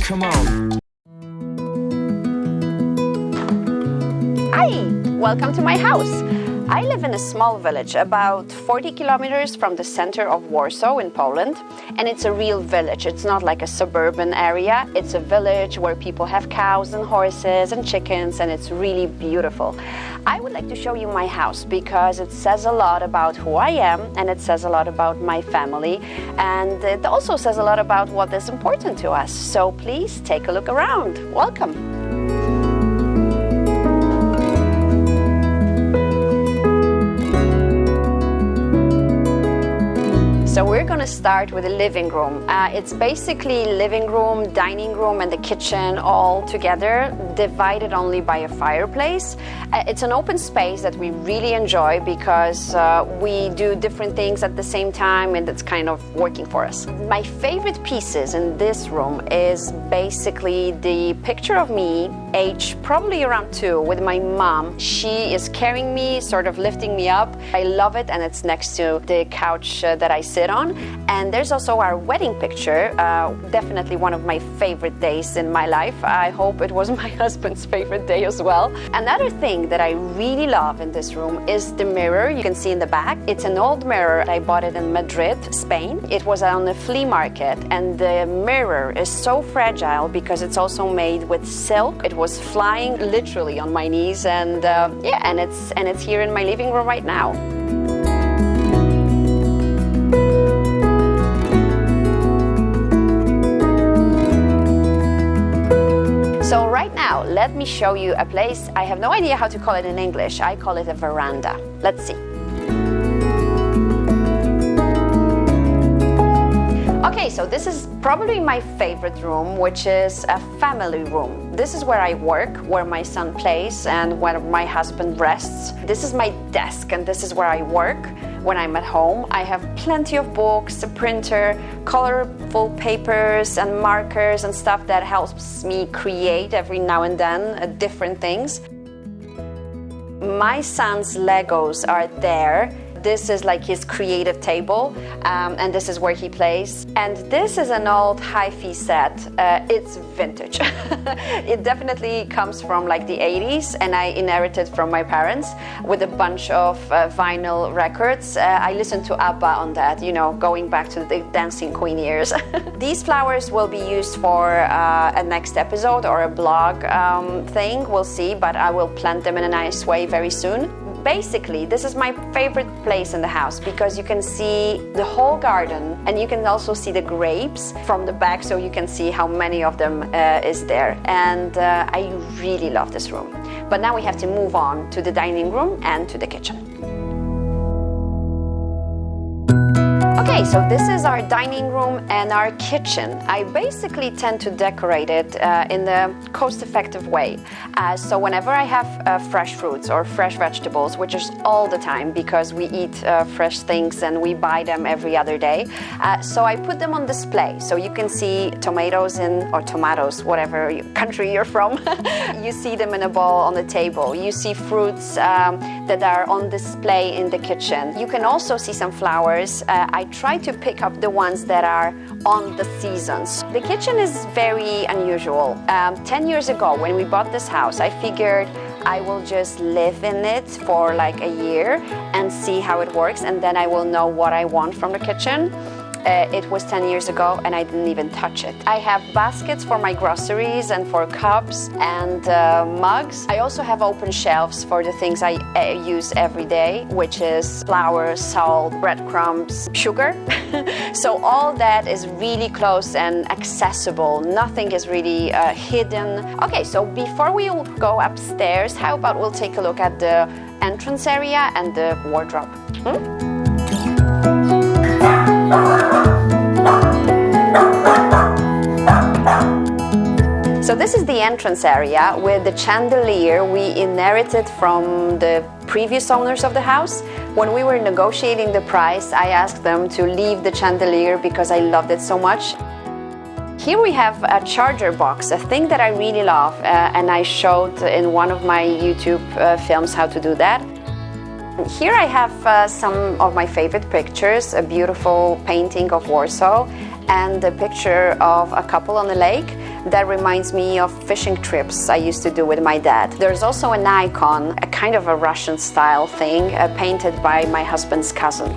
Come on. Hi, welcome to my house. I live in a small village about 40 kilometers from the center of Warsaw in Poland, and it's a real village. It's not like a suburban area. It's a village where people have cows and horses and chickens, and it's really beautiful. I would like to show you my house because it says a lot about who I am, and it says a lot about my family, and it also says a lot about what is important to us. So please take a look around. Welcome. So we're going to start with the living room. It's basically living room, dining room, and the kitchen all together, divided only by a fireplace. It's an open space that we really enjoy because we do different things at the same time, and it's kind of working for us. My favorite pieces in this room is basically the picture of me, age probably around 2, with my mom. She is carrying me, sort of lifting me up. I love it, and it's next to the couch that I sit on. And there's also our wedding picture, definitely one of my favorite days in my life. I hope it was my husband's favorite day as well. Another thing that I really love in this room is the mirror you can see in the back. It's an old mirror. I bought it in Madrid, Spain. It was on a flea market, and the mirror is so fragile because it's also made with silk. It was flying literally on my knees, and and it's here in my living room right now. So right now, let me show you a place. I have no idea how to call it in English. I call it a veranda. Let's see. Okay, so this is probably my favorite room, which is a family room. This is where I work, where my son plays, and where my husband rests. This is my desk, and this is where I work when I'm at home. I have plenty of books, a printer, colorful papers and markers and stuff that helps me create every now and then different things. My son's Legos are there. This is like his creative table, and this is where he plays. And this is an old hi-fi set. It's vintage. It definitely comes from like the 80s, and I inherited from my parents with a bunch of vinyl records. I listened to ABBA on that, you know, going back to the Dancing Queen years. These flowers will be used for a next episode or a blog thing, we'll see, but I will plant them in a nice way very soon. Basically, this is my favorite place in the house because you can see the whole garden, and you can also see the grapes from the back, so you can see how many of them is there. And I really love this room. But now we have to move on to the dining room and to the kitchen. Okay, so this is our dining room and our kitchen. I basically tend to decorate it in the cost-effective way. So whenever I have fresh fruits or fresh vegetables, which is all the time because we eat fresh things and we buy them every other day, so I put them on display. So you can see tomatoes or tomatoes, whatever country you're from. You see them in a bowl on the table. You see fruits that are on display in the kitchen. You can also see some flowers. I try to pick up the ones that are on the seasons. The kitchen is very unusual. 10 years ago, when we bought this house, I figured I will just live in it for like a year and see how it works, and then I will know what I want from the kitchen. It was 10 years ago and I didn't even touch it. I have baskets for my groceries and for cups and mugs. I also have open shelves for the things I use every day, which is flour, salt, breadcrumbs, sugar. So all that is really close and accessible. Nothing is really hidden. Okay, so before we go upstairs, how about we'll take a look at the entrance area and the wardrobe. So this is the entrance area with the chandelier we inherited from the previous owners of the house. When we were negotiating the price, I asked them to leave the chandelier because I loved it so much. Here we have a charger box, a thing that I really love, and I showed in one of my YouTube films how to do that. Here I have some of my favorite pictures, a beautiful painting of Warsaw and a picture of a couple on the lake that reminds me of fishing trips I used to do with my dad. There's also an icon, a kind of a Russian style thing, painted by my husband's cousin.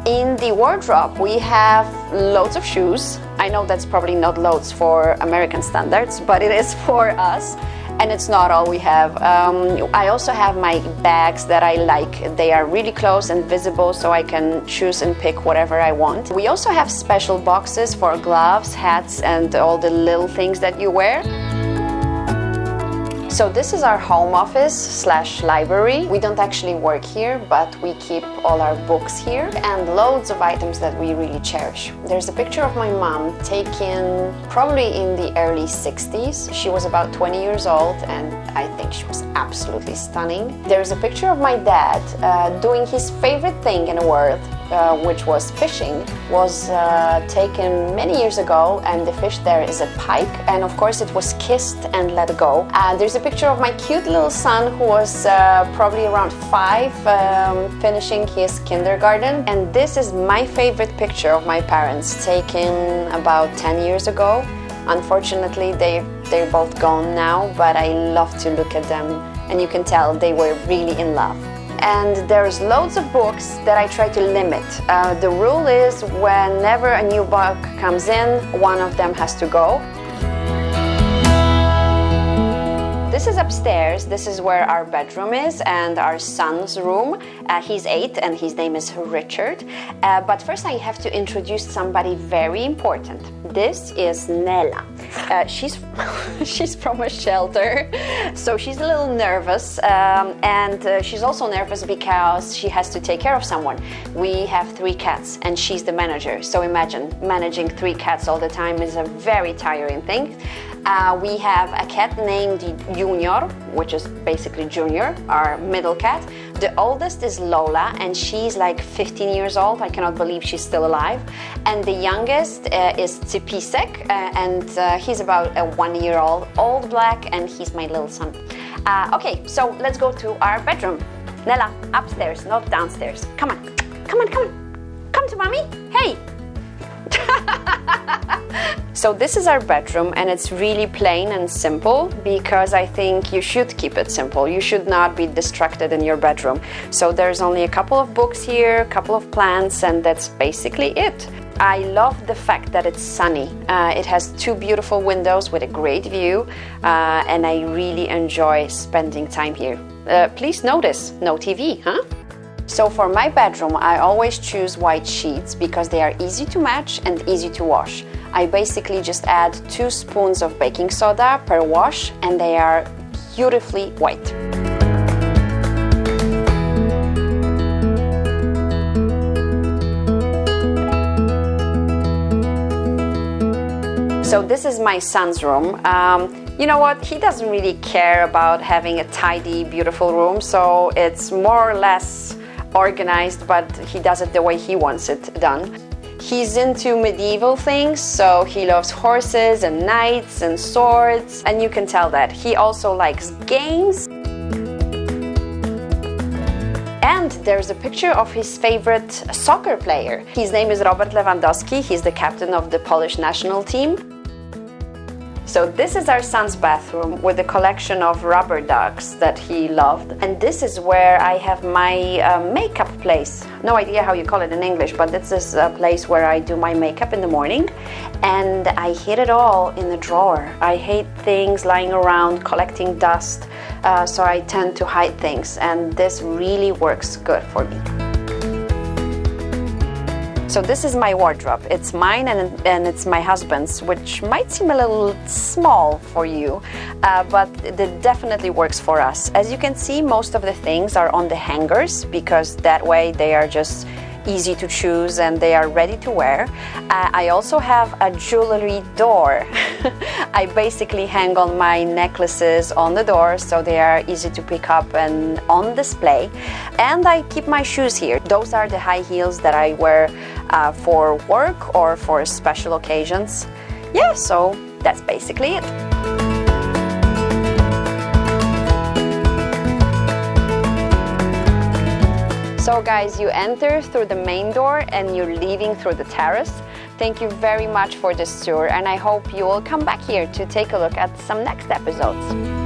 In the wardrobe we have loads of shoes. I know that's probably not loads for American standards, but it is for us. And it's not all we have. I also have my bags that I like. They are really close and visible, so I can choose and pick whatever I want. We also have special boxes for gloves, hats, and all the little things that you wear. So this is our home office / library. We don't actually work here, but we keep all our books here and loads of items that we really cherish. There's a picture of my mom taken probably in the early 60s. She was about 20 years old and I think she was absolutely stunning. There's a picture of my dad doing his favorite thing in the world, which was fishing, was taken many years ago, and the fish there is a pike, and of course it was kissed and let go. There's a picture of my cute little son who was probably around 5, finishing his kindergarten, and this is my favorite picture of my parents, taken about 10 years ago. Unfortunately they're both gone now, but I love to look at them, and you can tell they were really in love. And there's loads of books that I try to limit. The rule is whenever a new book comes in, one of them has to go. This is upstairs. This is where our bedroom is and our son's room. He's 8 and his name is Richard. But first I have to introduce somebody very important. This is Nela. She's from a shelter, so she's a little nervous, and she's also nervous because she has to take care of someone. We have 3 cats and she's the manager, so imagine managing 3 cats all the time is a very tiring thing. We have a cat named Junior, which is basically Junior, our middle cat. The oldest is Lola, and she's like 15 years old. I cannot believe she's still alive. And the youngest is Tsipisek, and he's about 1 year old, old black, and he's my little son. Okay, so let's go to our bedroom. Nella, upstairs, not downstairs. Come on, come on, come on. Come to mommy. Hey. So this is our bedroom, and it's really plain and simple because I think you should keep it simple. You should not be distracted in your bedroom. So there's only a couple of books here, a couple of plants, and that's basically it. I love the fact that it's sunny. It has 2 beautiful windows with a great view, and I really enjoy spending time here. Please notice, no TV, huh? So for my bedroom, I always choose white sheets because they are easy to match and easy to wash. I basically just add 2 spoons of baking soda per wash, and they are beautifully white. So this is my son's room. You know what? He doesn't really care about having a tidy, beautiful room, so it's more or less organized, but he does it the way he wants it done. He's into medieval things, so he loves horses and knights and swords, and you can tell that. He also likes games. And there's a picture of his favorite soccer player. His name is Robert Lewandowski. He's the captain of the Polish national team. So this is our son's bathroom with a collection of rubber ducks that he loved. And this is where I have my makeup place. No idea how you call it in English, but this is a place where I do my makeup in the morning. And I hid it all in a drawer. I hate things lying around, collecting dust, so I tend to hide things. And this really works good for me. So this is my wardrobe. It's mine and it's my husband's, which might seem a little small for you, but it definitely works for us. As you can see, most of the things are on the hangers because that way they are just easy to choose and they are ready to wear. I also have a jewelry door. I basically hang on my necklaces on the door so they are easy to pick up and on display. And I keep my shoes here. Those are the high heels that I wear for work or for special occasions. Yeah, so that's basically it. So guys, you enter through the main door and you're leaving through the terrace. Thank you very much for this tour, and I hope you will come back here to take a look at some next episodes.